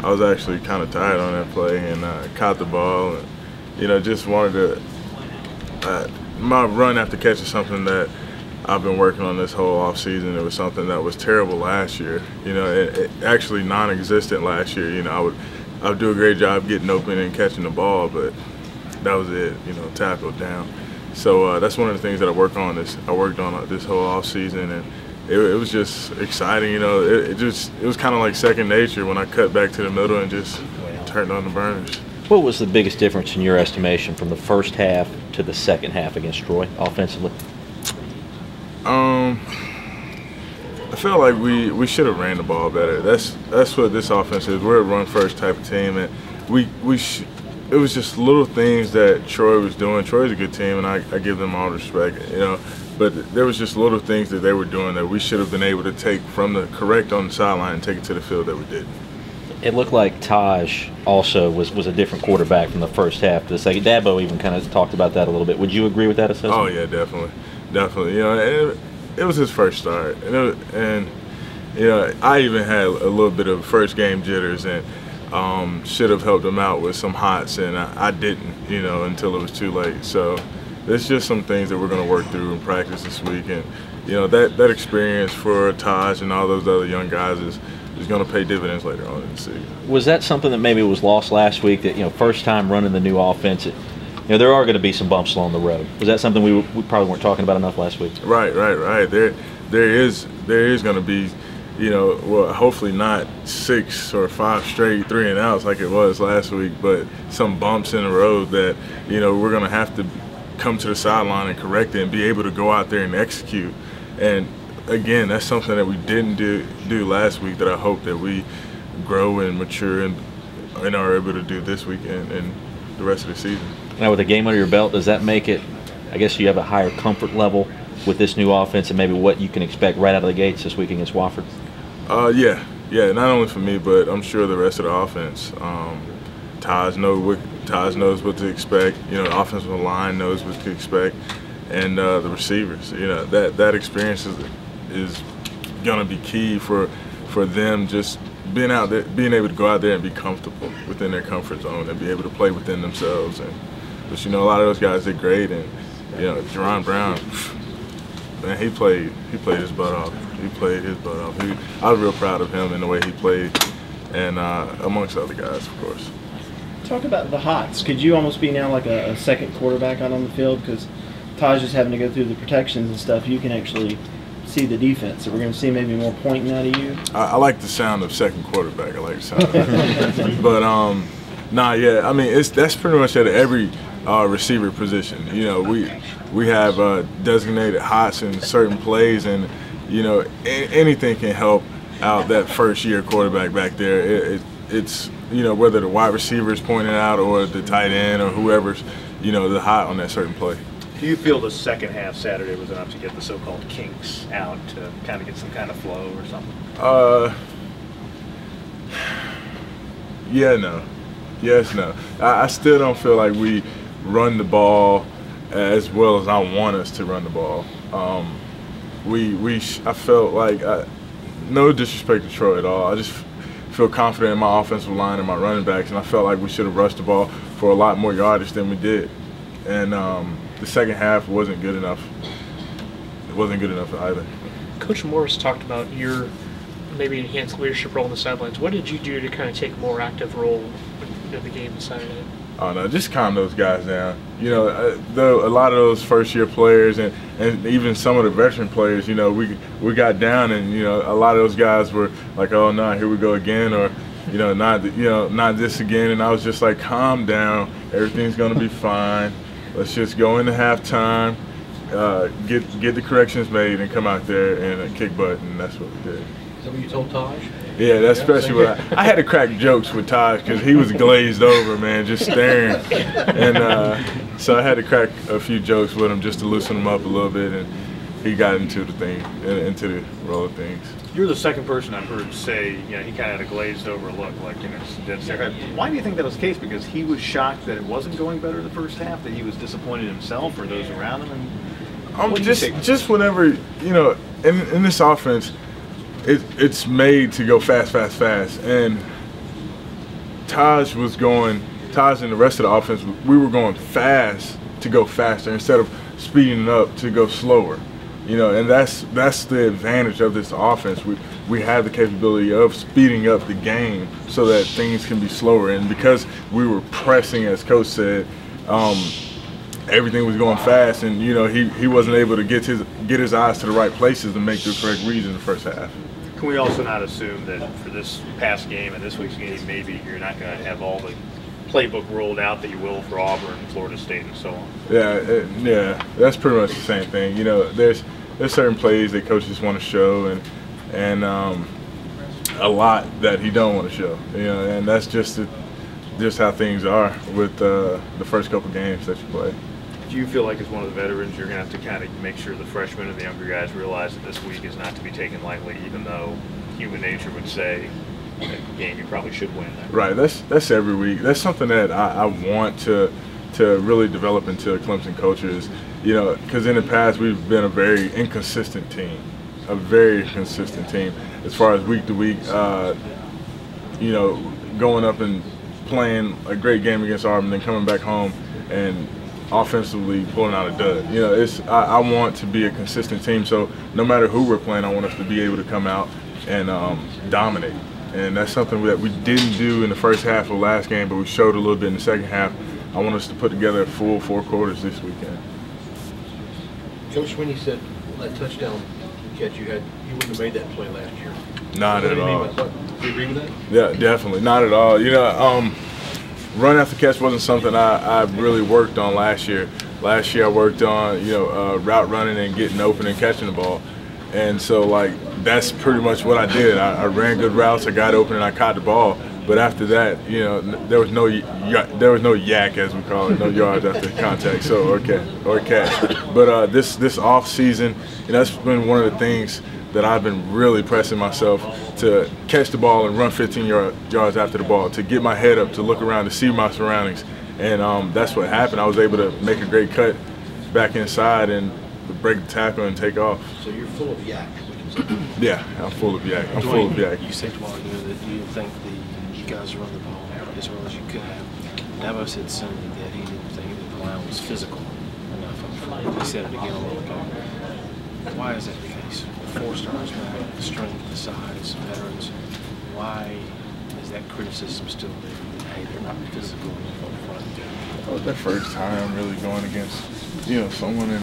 I was actually kind of tired on that play and caught the ball. And, you know, just wanted to. My run after catch is something that I've been working on this whole offseason. It was something that was terrible last year. You know, it actually non-existent last year. You know, I would do a great job getting open and catching the ball, but that was it. You know, tackled down. So that's one of the things that I worked on this whole offseason, and it was just exciting. You know, it was kind of like second nature when I cut back to the middle and just turned on the burners. What was the biggest difference in your estimation from the first half to the second half against Troy offensively? I felt like we should have ran the ball better. That's what this offense is. We're a run-first type of team, and it was just little things that Troy was doing. Troy's a good team, and I give them all the respect, you know. But there was just little things that they were doing that we should have been able to take from the correct on the sideline and take it to the field that we didn't. It looked like Taj also was a different quarterback from the first half to the second. Dabo even kind of talked about that a little bit. Would you agree with that assessment? Oh yeah, definitely. You know, and it was his first start, and you know, I even had a little bit of first game jitters, and should have helped him out with some hots, and I didn't, you know, until it was too late. So there's just some things that we're going to work through in practice this week, and you know, that experience for Taj and all those other young guys is going to pay dividends later on in the season. Was that something that maybe was lost last week? That, you know, first time running the new offense, you know, there are going to be some bumps along the road. Was that something we probably weren't talking about enough last week? Right. There is going to be, you know, well, hopefully not 6 or 5 straight 3-and-outs like it was last week, but some bumps in the road that, you know, we're going to have to come to the sideline and correct it and be able to go out there and execute. And again, that's something that we didn't do last week that I hope that we grow and mature and are able to do this weekend and the rest of the season. Now, with a game under your belt, does that make it, I guess you have a higher comfort level with this new offense and maybe what you can expect right out of the gates this week against Wofford? Yeah, not only for me, but I'm sure the rest of the offense. Taj knows what to expect. You know, the offensive line knows what to expect, and the receivers. You know, that experience is gonna be key for them just being out there, being able to go out there and be comfortable within their comfort zone and be able to play within themselves. And but you know, a lot of those guys did great, and you know, Jerron Brown, man, he played his butt off. He played his butt off. I was real proud of him and the way he played, and amongst other guys, of course. Talk about the hots. Could you almost be now like a second quarterback out on the field? Because Taj is having to go through the protections and stuff. You can actually see the defense. So we're going to see maybe more pointing out of you. I like the sound of second quarterback. I like the sound of that. But, yeah, I mean, that's pretty much at every receiver position. You know, we have designated hots in certain plays, and, you know, anything can help out that first-year quarterback back there. It's, you know, whether the wide receiver is pointing out or the tight end or whoever's, you know, the hot on that certain play. Do you feel the second half Saturday was enough to get the so-called kinks out to kind of get some kind of flow or something? Yeah, no. Yes, no. I still don't feel like we run the ball as well as I want us to run the ball. I felt like, no disrespect to Troy at all, I just feel confident in my offensive line and my running backs, and I felt like we should have rushed the ball for a lot more yardage than we did. And the second half wasn't good enough. It wasn't good enough either. Coach Morris talked about your maybe enhanced leadership role on the sidelines. What did you do to kind of take a more active role in the game Saturday? Oh no, just calm those guys down. You know, a lot of those first-year players and even some of the veteran players, you know, we got down, and you know, a lot of those guys were like, "Oh no, here we go again," or not this again. And I was just like, "Calm down. Everything's gonna be fine. Let's just go into halftime, get the corrections made, and come out there and kick butt." And that's what we did. Is that what you told Taj? Yeah, that's especially what I had to crack jokes with Taj because he was glazed over, man, just staring. And so I had to crack a few jokes with him just to loosen him up a little bit, and he got into the roll of things. You're the second person I've heard say, you know, he kind of had a glazed over look, like, you know, dead stare. Why do you think that was the case? Because he was shocked that it wasn't going better the first half, that he was disappointed himself or those around him? And just whenever, you know, in this offense, it's made to go fast, and Taj and the rest of the offense, we were going fast to go faster instead of speeding up to go slower. You know, and that's the advantage of this offense. We have the capability of speeding up the game so that things can be slower. And because we were pressing, as Coach said, everything was going fast, and you know he wasn't able to get his eyes to the right places to make the correct reads in the first half. Can we also not assume that for this past game and this week's game, maybe you're not going to have all the playbook rolled out that you will for Auburn, Florida State, and so on? Yeah, that's pretty much the same thing. You know, there's certain plays that coaches want to show, and a lot that he don't want to show. You know, and that's just how things are with the first couple games that you play. Do you feel like as one of the veterans, you're going to have to kind of make sure the freshmen and the younger guys realize that this week is not to be taken lightly, even though human nature would say that game you probably should win? Right. That's every week. That's something that I want to really develop into a Clemson culture. Is, you know, because in the past we've been a very inconsistent team, as far as week to week. You know, going up and playing a great game against Auburn, then coming back home and offensively pulling out a dud. You know, I want to be a consistent team, so no matter who we're playing, I want us to be able to come out and dominate. And that's something that we didn't do in the first half of last game, but we showed a little bit in the second half. I want us to put together a full 4 quarters this weekend. Coach Sweeney said that touchdown catch you wouldn't have made that play last year. Not at all. Do you agree with that? Yeah, definitely. Not at all. You know, run after catch wasn't something I really worked on last year. Last year I worked on, you know, route running and getting open and catching the ball. And so, like, that's pretty much what I did. I ran good routes, I got open, and I caught the ball. But after that, you know, there was no yak, as we call it, no yards after contact, so or catch. But this off season, you know, that's been one of the things that I've been really pressing myself to catch the ball and run 15 yards after the ball, to get my head up, to look around, to see my surroundings. And that's what happened. I was able to make a great cut back inside and break the tackle and take off. So you're full of yak. Yeah, I'm full of yak. I'm full of yak. You said a while ago that you didn't think you guys run the ball as well as you could have. Dabo said Sunday that he didn't think that the line was physical enough up front. He said it again a while ago. Why is that the case? 4 stars back, the strength, the size, veterans. Why is that criticism still there? Hey, they're not physical enough up front. That was their first time really going against, you know, someone in